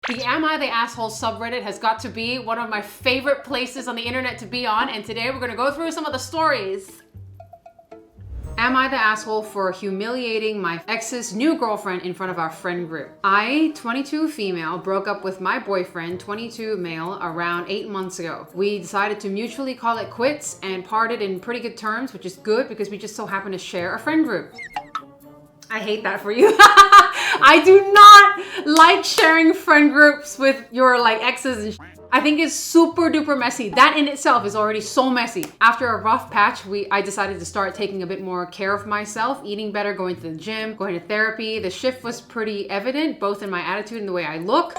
The Am I the Asshole subreddit has got to be one of my favorite places on the internet to be on, and today we're gonna go through some of the stories. Am I the asshole for humiliating my ex's new girlfriend in front of our friend group? I, 22 female, broke up with my boyfriend, 22 male, around 8 months ago. We decided to mutually call it quits and parted in pretty good terms, which is good because we just so happen to share a friend group. I hate that for you. I do not like sharing friend groups with your exes and I think it's super duper messy. That in itself is already so messy. After a rough patch, I decided to start taking a bit more care of myself, eating better, going to the gym, going to therapy. The shift was pretty evident, both in my attitude and the way I look.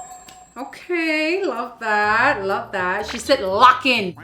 Okay, love that, love that. She said lock in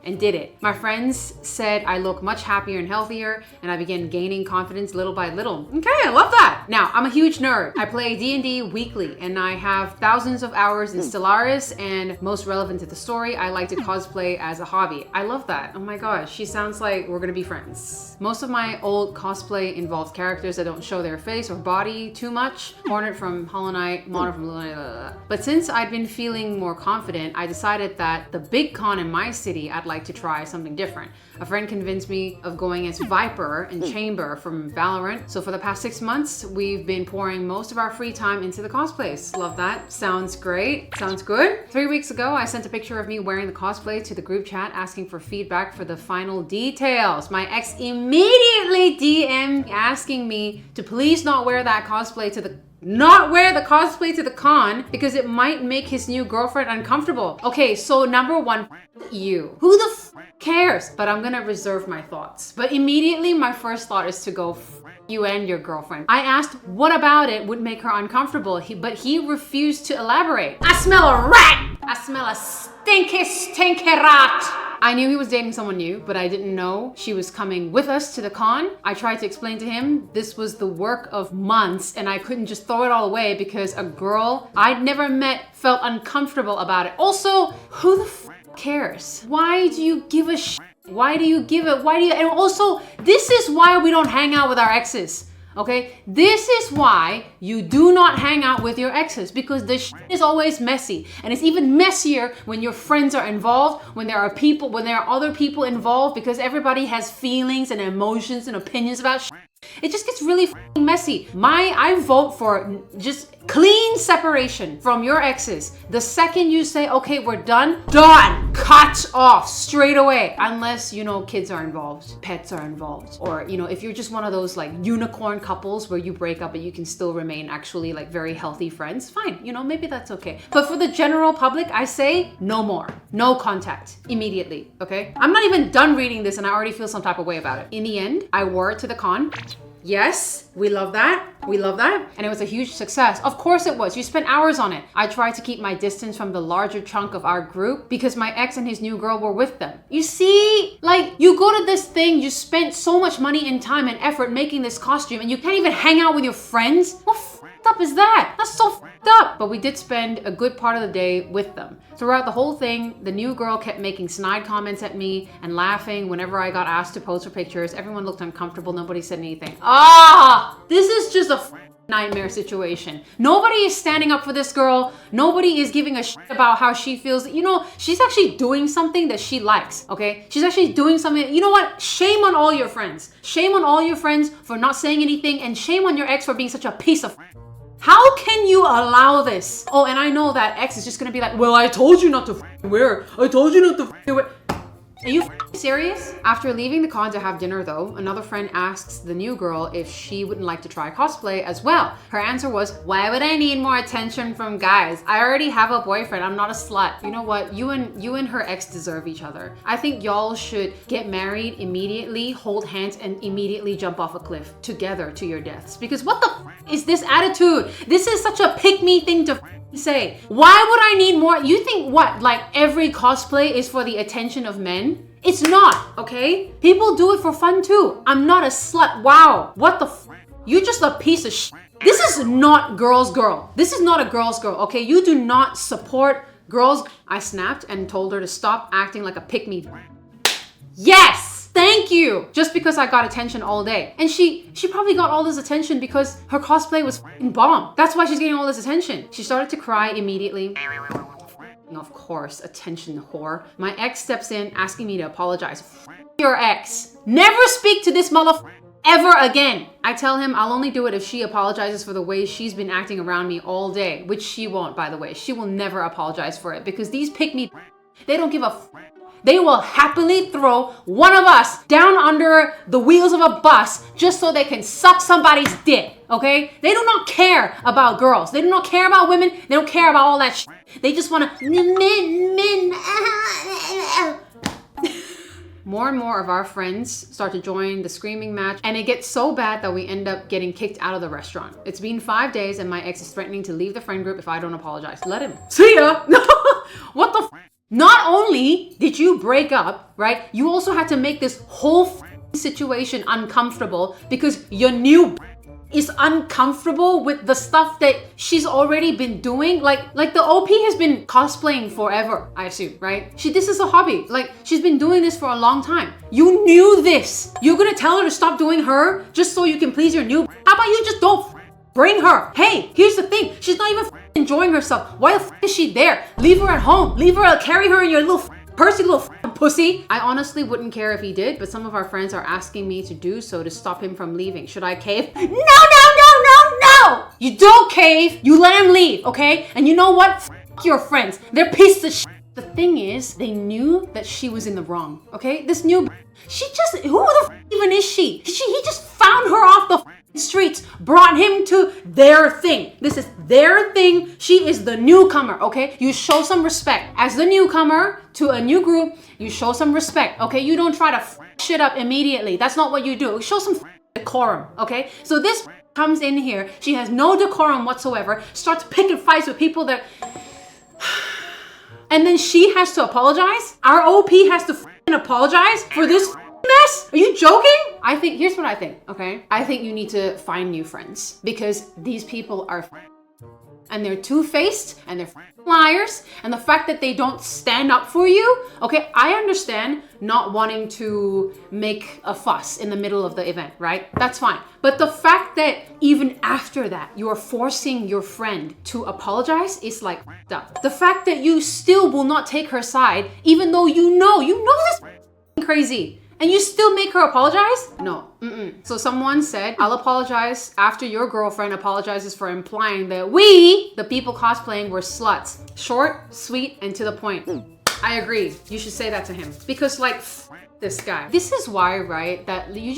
and did it. My friends said I look much happier and healthier, and I began gaining confidence little by little. Okay, I love that. Now, I'm a huge nerd. I play D&D weekly, and I have thousands of hours in Stellaris, and most relevant to the story, I like to cosplay as a hobby. I love that. Oh my gosh, she sounds like we're gonna be friends. Most of my old cosplay involves characters that don't show their face or body too much. Hornet from Hollow Knight, Mono from Lyanna. But since I'd been feeling more confident, I decided that the big con in my city, I'd like to try something different. A friend convinced me of going as Viper and Chamber from Valorant. So for the past 6 months, we've been pouring most of our free time into the cosplays. Love that. Sounds great. Sounds good. 3 weeks ago, I sent a picture of me wearing the cosplay to the group chat asking for feedback for the final details. My ex immediately DM'd asking me to please not wear the cosplay to the con because it might make his new girlfriend uncomfortable. Okay, so number one, you. Who the cares? But I'm gonna reserve my thoughts. But immediately my first thought is to go you and your girlfriend. I asked what about it would make her uncomfortable, but he refused to elaborate. I smell a rat! I smell a stinky rat! I knew he was dating someone new, but I didn't know she was coming with us to the con. I tried to explain to him this was the work of months and I couldn't just throw it all away because a girl I'd never met felt uncomfortable about it. Also, who the cares? Why do you give a shit? Why do you give it? And also, this is why we don't hang out with our exes. Okay, this is why you do not hang out with your exes, because the shit is always messy, and it's even messier when your friends are involved, when there are other people involved, because everybody has feelings and emotions and opinions about shit. It just gets really messy. I vote for just clean separation from your exes. The second you say, okay, we're done, cut off straight away. Unless, kids are involved, pets are involved. Or, if you're just one of those unicorn couples where you break up but you can still remain actually very healthy friends, fine, maybe that's okay. But for the general public, I say no more. No contact immediately, okay? I'm not even done reading this and I already feel some type of way about it. In the end, I wore it to the con. Yes, we love that. We love that. And it was a huge success. Of course it was. You spent hours on it. I tried to keep my distance from the larger chunk of our group because my ex and his new girl were with them. You see, you go to this thing, you spent so much money and time and effort making this costume and you can't even hang out with your friends? What f***ed up is that? That's so f***ed up. But we did spend a good part of the day with them. Throughout the whole thing, the new girl kept making snide comments at me and laughing whenever I got asked to pose for pictures. Everyone looked uncomfortable. Nobody said anything. This is just a nightmare situation. Nobody is standing up for this girl. Nobody is giving a shit about how she feels. She's actually doing something that she likes, okay? She's actually doing something. You know what? Shame on all your friends. Shame on all your friends for not saying anything, and shame on your ex for being such a piece of How can you allow this? Oh, and I know that ex is just gonna be like, well, I told you not to wear. I told you not to wear. Are you serious? After leaving the con to have dinner though, another friend asks the new girl if she wouldn't like to try cosplay as well. Her answer was, why would I need more attention from guys? I already have a boyfriend, I'm not a slut. You know what, you and her ex deserve each other. I think y'all should get married immediately, hold hands, and immediately jump off a cliff together to your deaths. Because what the is this attitude? This is such a pick-me thing to say. Why would I need more? You think what, every cosplay is for the attention of men? It's not, okay? People do it for fun too. I'm not a slut. Wow, what the you're just a piece of shit. This is not girl's girl. This is not a girl's girl, okay? You do not support girls. I snapped and told her to stop acting like a pick-me. Yes, thank thank you, just because I got attention all day. And she probably got all this attention because her cosplay was f***ing bomb. That's why she's getting all this attention. She started to cry immediately. Of course, attention whore. My ex steps in asking me to apologize. F your ex. Never speak to this motherfucker ever again. I tell him I'll only do it if she apologizes for the way she's been acting around me all day, which she won't, by the way. She will never apologize for it because these pick-me, they don't give a f. They will happily throw one of us down under the wheels of a bus just so they can suck somebody's dick, okay? They do not care about girls. They do not care about women. They don't care about all that shit. They just want to men. More and more of our friends start to join the screaming match, and it gets so bad that we end up getting kicked out of the restaurant. It's been 5 days and my ex is threatening to leave the friend group if I don't apologize. Let him. See ya. What the f? Not only did you break up, right? You also had to make this whole situation uncomfortable because your new is uncomfortable with the stuff that she's already been doing. Like the OP has been cosplaying forever, I assume, right? This is a hobby. Like, she's been doing this for a long time. You knew this. You're gonna tell her to stop doing her just so you can please your new. How about you just don't bring her? Hey, here's the thing. She's not even enjoying herself. Why the is she there? Leave her at home. Leave her, carry her in your little Percy, little pussy. I honestly wouldn't care if he did, but some of our friends are asking me to do so to stop him from leaving. Should I cave? No. You don't cave. You let him leave, okay? And you know what? F your friends. They're pieces of shit. The thing is, they knew that she was in the wrong, okay? This new, who the f even is she? He just found her off the streets, brought him to their thing. This is their thing. She is the newcomer, okay? You show some respect. As the newcomer to a new group, you show some respect, okay? You don't try to f shit up immediately. That's not what you do. Show some decorum, okay? So this comes in here. She has no decorum whatsoever, starts picking fights with people that... And then she has to apologize? Our OP has to apologize for this mess? Are you joking? Here's what I think, okay? I think you need to find new friends because these people are and they're two-faced and they're liars, and the fact that they don't stand up for you, okay? I understand not wanting to make a fuss in the middle of the event, right? That's fine. But the fact that even after that, you're forcing your friend to apologize is like up. The fact that you still will not take her side, even though you know this crazy, and you still make her apologize? No. So someone said, I'll apologize after your girlfriend apologizes for implying that we, the people cosplaying, were sluts. Short, sweet, and to the point. I agree. You should say that to him. Because like, this guy. This is why, right, that you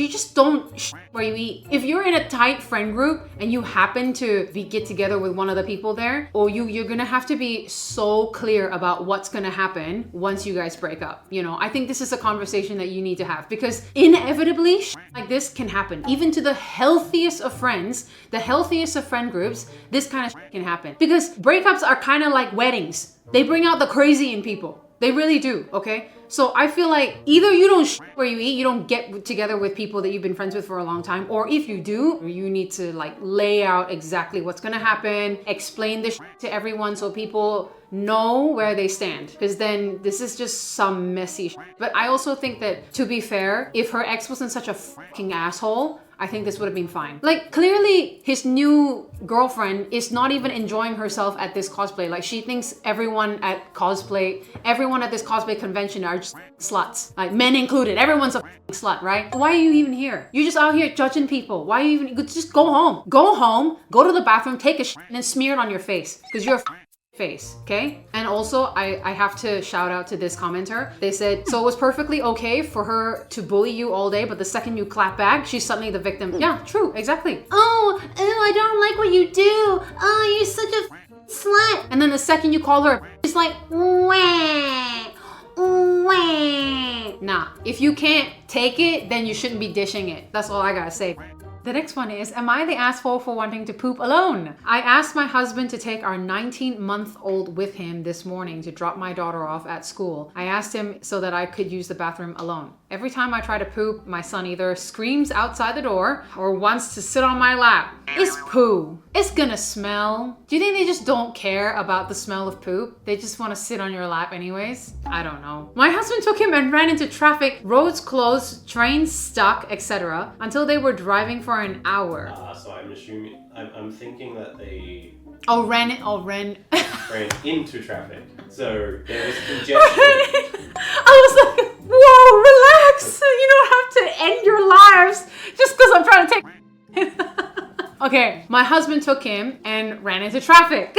just don't where you eat. If you're in a tight friend group and you happen to get together with one of the people there, or you're gonna have to be so clear about what's gonna happen once you guys break up. You know, I think this is a conversation that you need to have because inevitably like this can happen. Even to the healthiest of friends, the healthiest of friend groups, this kind of can happen. Because breakups are kind of like weddings. They bring out the crazy in people. They really do, okay? So I feel like either you don't where you eat, you don't get together with people that you've been friends with for a long time, or if you do, you need to like lay out exactly what's gonna happen, explain this to everyone so people know where they stand, because then this is just some messy But I also think that, to be fair, if her ex wasn't such a fucking asshole, I think this would have been fine. Like, clearly his new girlfriend is not even enjoying herself at this cosplay. Like, she thinks everyone at this cosplay convention are just sluts. Like, men included. Everyone's a slut, right? Why are you even here? You're just out here judging people. Why are you even... Just go home. Go home, go to the bathroom, take a and then smear it on your face. Because you're a face, okay? And also, I have to shout out to this commenter. They said, so it was perfectly okay for her to bully you all day, but the second you clap back, she's suddenly the victim. Yeah, true, exactly. Oh, I don't like what you do. Oh, you're such a slut. And then the second you call her, she's like, wah, wah. Nah, if you can't take it, then you shouldn't be dishing it. That's all I gotta say. The next one is, am I the asshole for wanting to poop alone? I asked my husband to take our 19-month-old with him this morning to drop my daughter off at school. I asked him so that I could use the bathroom alone. Every time I try to poop, my son either screams outside the door or wants to sit on my lap. It's poo. It's gonna smell. Do you think they just don't care about the smell of poop? They just want to sit on your lap anyways? I don't know. My husband took him and ran into traffic, roads closed, trains stuck, etc. until they were driving for an hour. So I'm assuming, I'm thinking that they ran into traffic. So there was congestion. I was like, whoa, relax. You don't have to end your lives just because I'm trying to take... Okay, my husband took him and ran into traffic.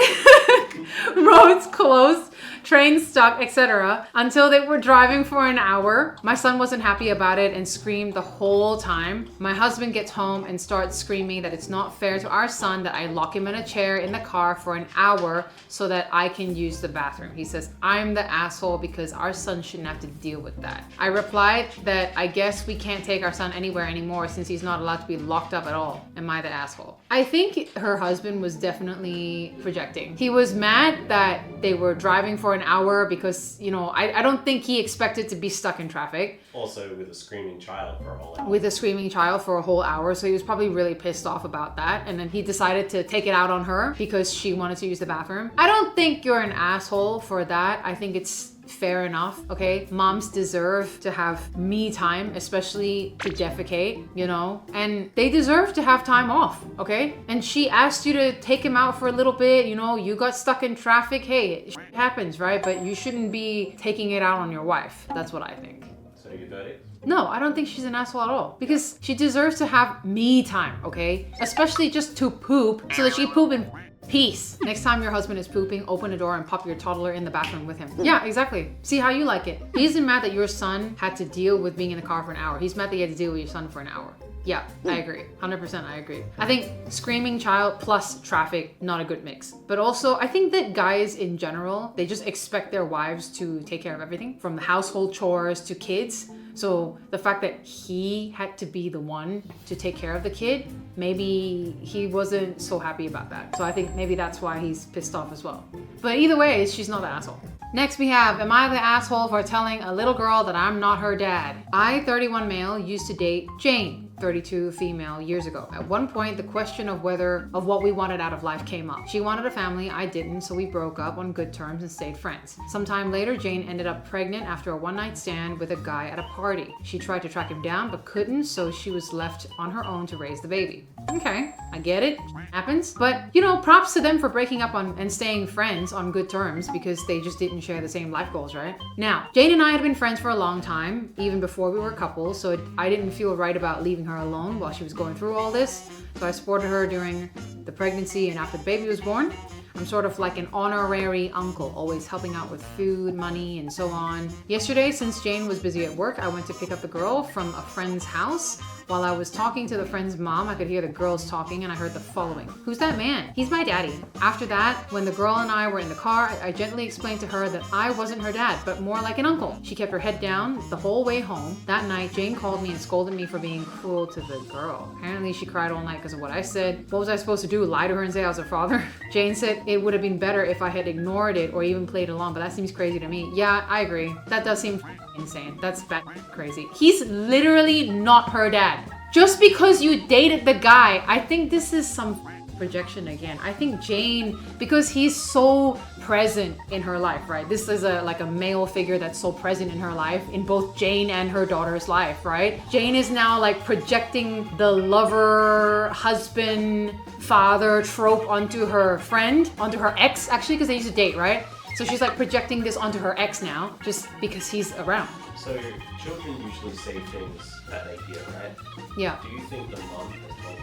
Roads closed, trains stuck, etc. until they were driving for an hour. My son wasn't happy about it and screamed the whole time. My husband gets home and starts screaming that it's not fair to our son that I lock him in a chair in the car for an hour so that I can use the bathroom. He says, I'm the asshole because our son shouldn't have to deal with that. I replied that I guess we can't take our son anywhere anymore since he's not allowed to be locked up at all. Am I the asshole? I think her husband was definitely projecting. He was mad that they were driving for an hour because, you know, I don't think he expected to be stuck in traffic. Also with a screaming child for a whole hour. With a screaming child for a whole hour. So he was probably really pissed off about that. And then he decided to take it out on her because she wanted to use the bathroom. I don't think you're an asshole for that. I think it's fair enough, okay? Moms deserve to have me time, especially to defecate, you know? And they deserve to have time off, okay? And she asked you to take him out for a little bit, you know, you got stuck in traffic. Hey, it happens, right? But you shouldn't be taking it out on your wife. That's what I think. So your verdict? No, I don't think she's an asshole at all because she deserves to have me time, okay? Especially just to poop so that she poop in peace. Next time your husband is pooping, open the door and pop your toddler in the bathroom with him. Yeah, exactly. See how you like it. He isn't mad that your son had to deal with being in the car for an hour. He's mad that he had to deal with your son for an hour. Yeah, I agree. 100% I agree. I think screaming child plus traffic, not a good mix. But also, I think that guys in general, they just expect their wives to take care of everything from the household chores to kids. So the fact that he had to be the one to take care of the kid, maybe he wasn't so happy about that. So I think maybe that's why he's pissed off as well. But either way, she's not the asshole. Next we have, am I the asshole for telling a little girl that I'm not her dad? I, 31 male, used to date Jane, 32 female, years ago. At one point, the question of what we wanted out of life came up. She wanted a family, I didn't, so we broke up on good terms and stayed friends. Sometime later, Jane ended up pregnant after a one-night stand with a guy at a party. She tried to track him down, but couldn't, so she was left on her own to raise the baby. Okay, I get it, happens. But, you know, props to them for breaking up and staying friends on good terms because they just didn't share the same life goals, right? Now, Jane and I had been friends for a long time, even before we were couples, so I didn't feel right about leaving her alone while she was going through all this. So I supported her during the pregnancy and after the baby was born. I'm sort of like an honorary uncle, always helping out with food, money, and so on. Yesterday, since Jane was busy at work, I went to pick up the girl from a friend's house. While I was talking to the friend's mom, I could hear the girls talking and I heard the following. Who's that man? He's my daddy. After that, when the girl and I were in the car, I gently explained to her that I wasn't her dad, but more like an uncle. She kept her head down the whole way home. That night, Jane called me and scolded me for being cruel to the girl. Apparently, she cried all night because of what I said. What was I supposed to do? Lie to her and say I was her father? Jane said it would have been better if I had ignored it or even played along, but that seems crazy to me. Yeah, I agree. That does seem insane. That's crazy. He's literally not her dad. Just because you dated the guy, I think this is some projection again. I think Jane, because he's so present in her life, right? This is like a male figure that's so present in her life, in both Jane and her daughter's life, right? Jane is now like projecting the lover, husband, father trope onto her friend, onto her ex, actually, because they used to date, right? So she's like projecting this onto her ex now, just because he's around. So children usually say things that they hear, right? Yeah. Do you think the mom has told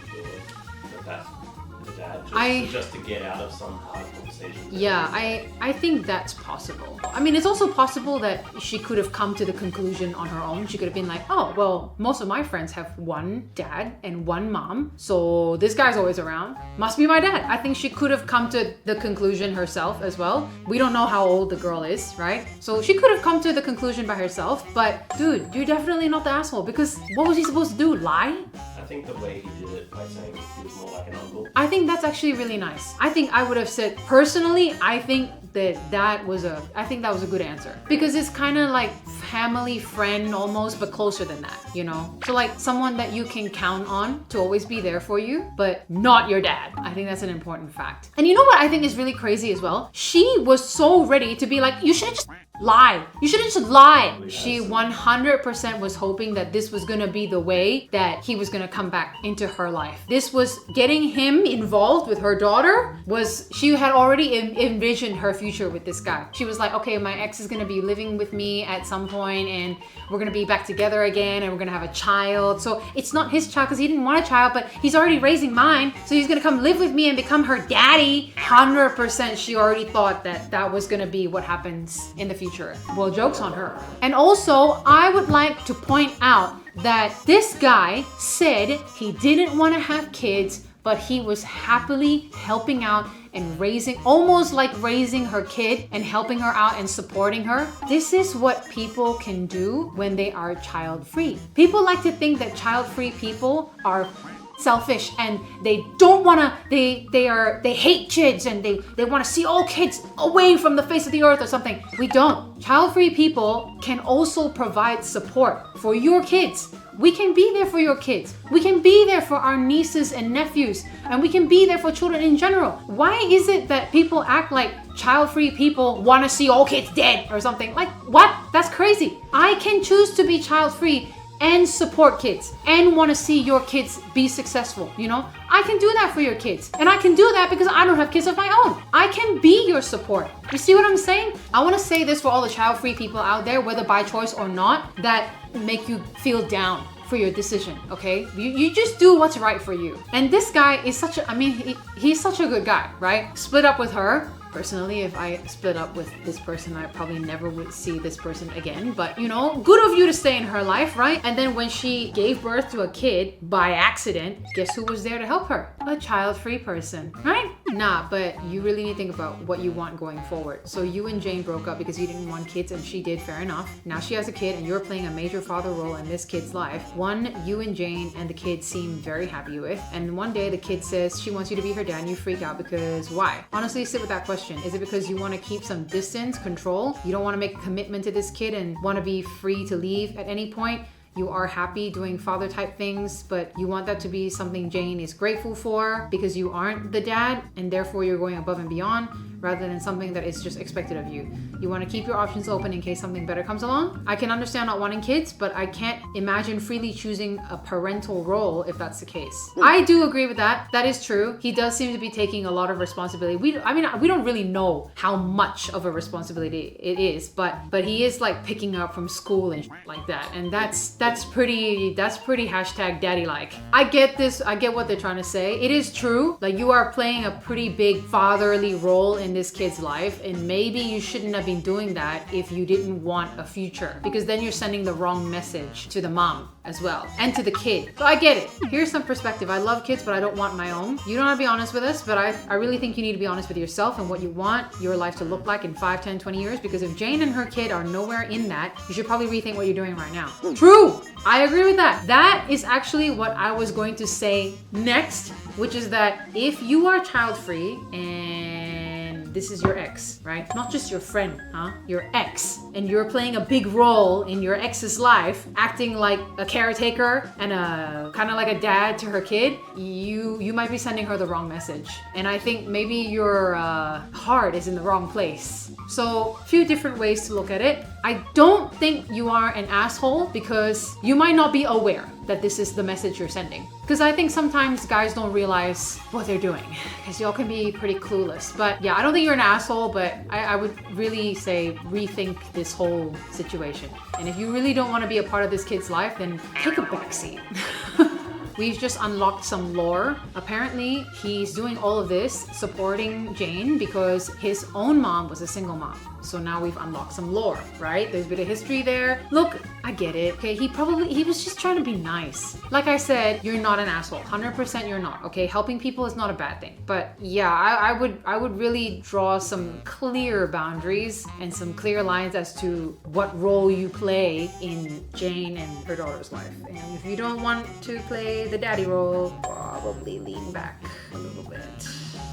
the dad just to get out of some hard conversation? Yeah, I think that's possible. I mean, it's also possible that she could have come to the conclusion on her own. She could have been like, oh, well, most of my friends have one dad and one mom, so this guy's always around. Must be my dad. I think she could have come to the conclusion herself as well. We don't know how old the girl is, right? So she could have come to the conclusion by herself, but dude, you're definitely not the asshole because what was he supposed to do? Lie? I think the way he did it by saying he was more like an uncle. I think that's actually really nice. I think I would have said, personally, I think that was a good answer because it's kind of like family friend almost, but closer than that, you know? So like someone that you can count on to always be there for you, but not your dad. I think that's an important fact. And you know what I think is really crazy as well? She was so ready to be like, you should just lie. You shouldn't just lie. Yes. She 100% was hoping that this was gonna be the way that he was gonna come back into her life. This was getting him involved with her daughter. She had already envisioned her future with this guy. She was like, okay, my ex is gonna be living with me at some point and we're gonna be back together again and we're gonna have a child. So it's not his child because he didn't want a child, but he's already raising mine. So he's gonna come live with me and become her daddy. 100% she already thought that that was gonna be what happens in the future. Well, joke's on her. And also, I would like to point out that this guy said he didn't want to have kids, but he was happily helping out and almost like raising her kid and helping her out and supporting her. This is what people can do when they are child-free. People like to think that child-free people are selfish and they don't want to, they hate kids and they want to see all kids away from the face of the earth or something. We don't. Child-free people can also provide support for your kids. We can be there for your kids. We can be there for our nieces and nephews, and we can be there for children in general. Why is it that people act like child-free people want to see all kids dead or something? Like, what? That's crazy. I can choose to be child-free and support kids and want to see your kids be successful, you know? I can do that for your kids. And I can do that because I don't have kids of my own. I can be your support. You see what I'm saying? I want to say this for all the child-free people out there, whether by choice or not, that make you feel down for your decision, okay? You just do what's right for you. And this guy is he's such a good guy, right? Split up with her. Personally, if I split up with this person, I probably never would see this person again. But, you know, good of you to stay in her life, right? And then when she gave birth to a kid by accident, guess who was there to help her? A child-free person, right? Nah, but you really need to think about what you want going forward. So you and Jane broke up because you didn't want kids and she did, fair enough. Now she has a kid and you're playing a major father role in this kid's life. One, you and Jane and the kid seem very happy with. And one day the kid says she wants you to be her dad and you freak out because why? Honestly, sit with that question. Is it because you want to keep some distance, control? You don't want to make a commitment to this kid and want to be free to leave at any point? You are happy doing father type things, but you want that to be something Jane is grateful for because you aren't the dad and therefore you're going above and beyond rather than something that is just expected of you. You want to keep your options open in case something better comes along. I can understand not wanting kids, but I can't imagine freely choosing a parental role if that's the case. I do agree with that. That is true. He does seem to be taking a lot of responsibility. We don't really know how much of a responsibility it is, but he is like picking up from school and like that. And that's pretty hashtag daddy like. I get this. I get what they're trying to say. It is true. Like you are playing a pretty big fatherly role in this kid's life, and maybe you shouldn't have been doing that if you didn't want a future, because then you're sending the wrong message to the mom as well and to the kid. So I get it. Here's some perspective. I love kids, but I don't want my own. You don't have to be honest with us, but I really think you need to be honest with yourself and what you want your life to look like in 5, 10, 20 years, because if Jane and her kid are nowhere in that, you should probably rethink what you're doing right now. True. I agree with that. That is actually what I was going to say next, which is that if you are child-free and this is your ex, right? Not just your friend, huh? Your ex. And you're playing a big role in your ex's life, acting like a caretaker and a kind of like a dad to her kid. You might be sending her the wrong message. And I think maybe your heart is in the wrong place. So a few different ways to look at it. I don't think you are an asshole because you might not be aware that this is the message you're sending. Because I think sometimes guys don't realize what they're doing because y'all can be pretty clueless. But yeah, I don't think you're an asshole, but I would really say rethink this whole situation. And if you really don't want to be a part of this kid's life, then take a backseat. We've just unlocked some lore. Apparently, he's doing all of this supporting Jane because his own mom was a single mom. So now we've unlocked some lore, right? There's a bit of history there. Look, I get it. Okay, he was just trying to be nice. Like I said, you're not an asshole. 100% you're not. Okay, helping people is not a bad thing. But yeah, I would really draw some clear boundaries and some clear lines as to what role you play in Jane and her daughter's life. And if you don't want to play the daddy role, probably lean back a little bit.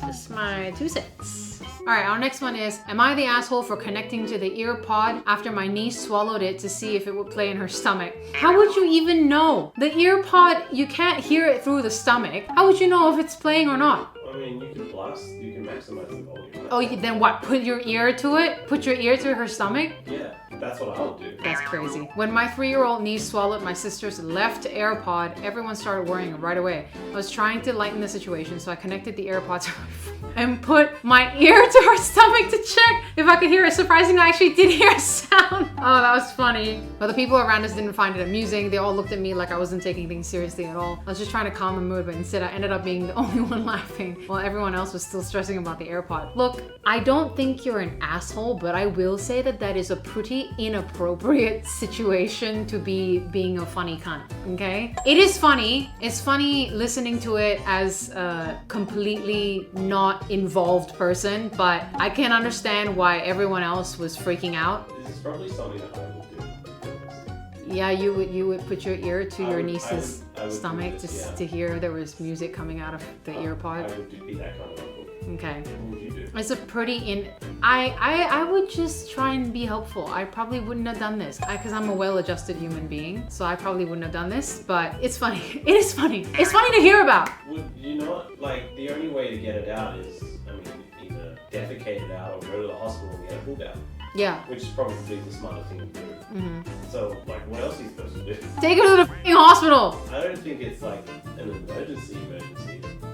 Just my 2 cents. All right, our next one is, am I the asshole for connecting to the ear pod after my niece swallowed it to see if it would play in her stomach? How would you even know? The ear pod, you can't hear it through the stomach. How would you know if it's playing or not? I mean, you can maximize the volume. Oh, then what? Put your ear to it? Put your ear to her stomach? Yeah, that's what I would do. That's crazy. When my 3-year-old niece swallowed my sister's left AirPod, everyone started worrying right away. I was trying to lighten the situation, so I connected the AirPod to my phone and put my ear to her stomach to check if I could hear it. Surprisingly, I actually did hear a sound. Oh, that was funny. But the people around us didn't find it amusing. They all looked at me like I wasn't taking things seriously at all. I was just trying to calm the mood, but instead I ended up being the only one laughing while everyone else was still stressing about the AirPod. Look, I don't think you're an asshole, but I will say that that is a pretty inappropriate situation to be being a funny cunt, okay? It is funny. It's funny listening to it as a completely not involved person, but I can understand why everyone else was freaking out. This is probably something that I would do. Yeah, you would put your ear to your niece's stomach this, to hear there was music coming out of the ear pod. I would be that kind of uncle. Okay. What would you do? It's a pretty I would just try and be helpful. I probably wouldn't have done this because I'm a well-adjusted human being, so I probably wouldn't have done this, but it's funny. It is funny. It's funny to hear about. Would you not, like, the only way to get it out is, I mean, either defecate it out or go to the hospital and get it pulled out. Yeah. Which is probably the smarter thing to do. Mm-hmm. So, like, what else are you supposed to do? Take her to the f***ing hospital. I don't think it's like an emergency,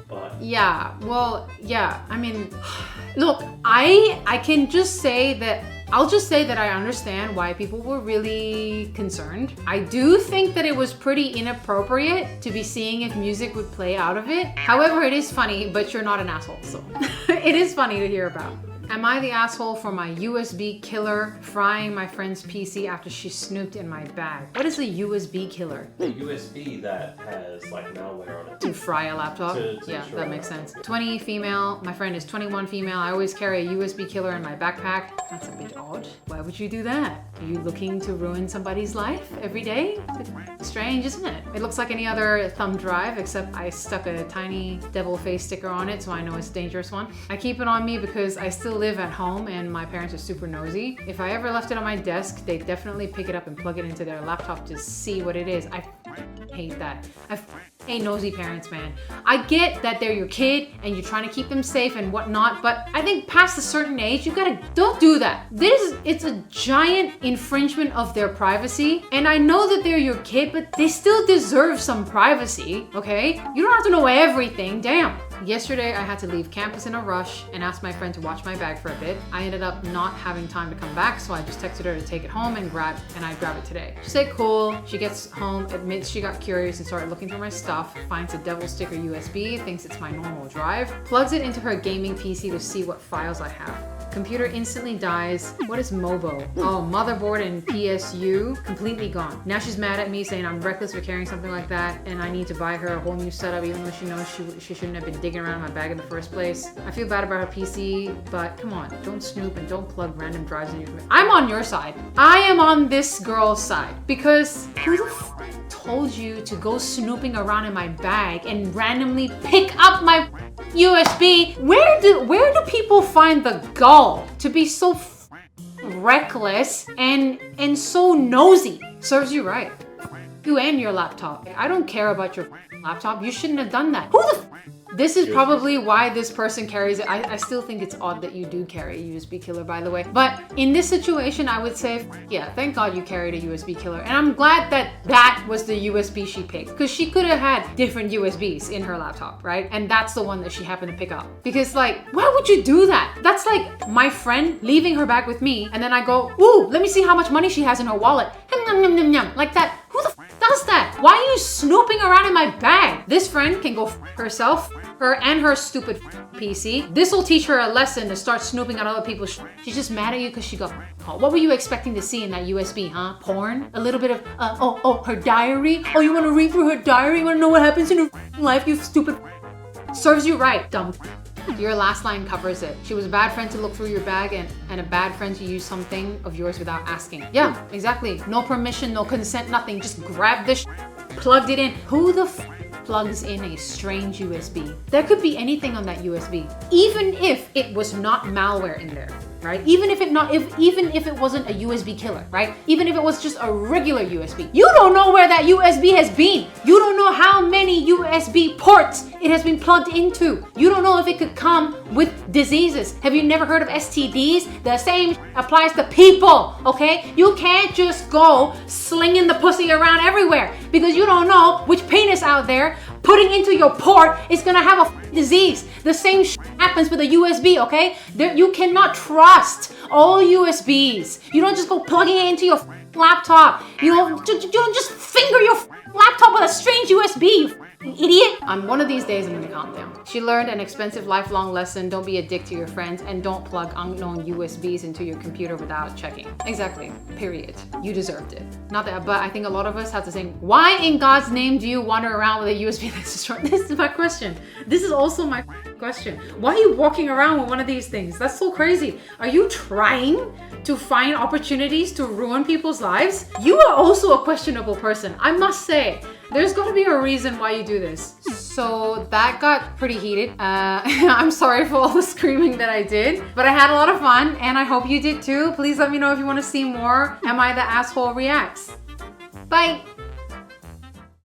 but yeah. Well, yeah. I mean, look, I can just say that. I'll just say that I understand why people were really concerned. I do think that it was pretty inappropriate to be seeing if music would play out of it. However, it is funny, but you're not an asshole, so it is funny to hear about. Am I the asshole for my USB killer frying my friend's PC after she snooped in my bag? What is a USB killer? a USB that has like malware on it. To fry a laptop? Yeah, that makes sense. 20 female, my friend is 21 female. I always carry a USB killer in my backpack. That's a bit odd. Why would you do that? Are you looking to ruin somebody's life every day? It's strange, isn't it? It looks like any other thumb drive, except I stuck a tiny devil face sticker on it, so I know it's a dangerous one. I keep it on me because I still live at home and my parents are super nosy. If I ever left it on my desk, they definitely pick it up and plug it into their laptop to see what it is. I hate that. I hate nosy parents, man. I get that they're your kid and you're trying to keep them safe and whatnot, but I think past a certain age, don't do that. It's a giant infringement of their privacy. And I know that they're your kid, but they still deserve some privacy, okay? You don't have to know everything, damn. Yesterday, I had to leave campus in a rush and asked my friend to watch my bag for a bit. I ended up not having time to come back, so I just texted her to take it home and I grab it today. She said cool. She gets home, admits she got curious and started looking through my stuff, finds a devil sticker USB, thinks it's my normal drive, plugs it into her gaming PC to see what files I have. Computer instantly dies. What is MOBO? Oh, motherboard and PSU completely gone. Now she's mad at me saying I'm reckless for carrying something like that and I need to buy her a whole new setup even though she knows she shouldn't have been digging around my bag in the first place. I feel bad about her PC, but come on, don't snoop and don't plug random drives in your computer. I'm on your side. I am on this girl's side because who the f told you to go snooping around in my bag and randomly pick up my USB? Where do people find the gall to be so reckless and so nosy? Serves you right. You and your laptop. I don't care about your laptop. You shouldn't have done that. Who the This is probably why this person carries it. I still think it's odd that you do carry a USB killer, by the way. But in this situation, I would say, yeah, thank God you carried a USB killer. And I'm glad that was the USB she picked, because she could have had different USBs in her laptop, right? And that's the one that she happened to pick up. Because like, why would you do that? That's like my friend leaving her bag with me, and then I go, ooh, let me see how much money she has in her wallet. Like that. Who the f does that? Why are you snooping around in my bag? This friend can go f herself, her and her stupid PC. This will teach her a lesson to start snooping at other people's shit. She's just mad at you because she got caught. What were you expecting to see in that USB, huh? Porn? A little bit of, her diary? Oh, you want to read through her diary? You want to know what happens in her life, you stupid. Serves you right, dumb. Your last line covers it. She was a bad friend to look through your bag and a bad friend to use something of yours without asking. Yeah, exactly. No permission, no consent, nothing. Just grab this, plugged it in. Who the f plugs in a strange USB. There could be anything on that USB, even if it was not malware in there, right? Even if it wasn't a USB killer, right? Even if it was just a regular USB. You don't know where that USB has been. You don't know how many USB ports it has been plugged into. You don't know if it could come with diseases. Have you never heard of STDs? The same applies to people, okay? You can't just go slinging the pussy around everywhere because you don't know which penis out there putting into your port is gonna have a disease. The same happens with a USB, okay? You cannot trust all USBs. You don't just go plugging it into your laptop. You don't just finger your laptop with a strange USB, you idiot. On one of these days, I'm gonna calm down. She learned an expensive lifelong lesson. Don't be a dick to your friends and don't plug unknown USBs into your computer without checking. Exactly, period. You deserved it. Not that, but I think a lot of us have to think, why in God's name do you wander around with a USB that's destroyed? This is my question. This is also my question. Why are you walking around with one of these things? That's so crazy. Are you trying to find opportunities to ruin people's lives? You are also a questionable person, I must say. There's got to be a reason why you do this. So that got pretty heated. I'm sorry for all the screaming that I did, but I had a lot of fun and I hope you did too. Please let me know if you want to see more Am I the Asshole Reacts. Bye.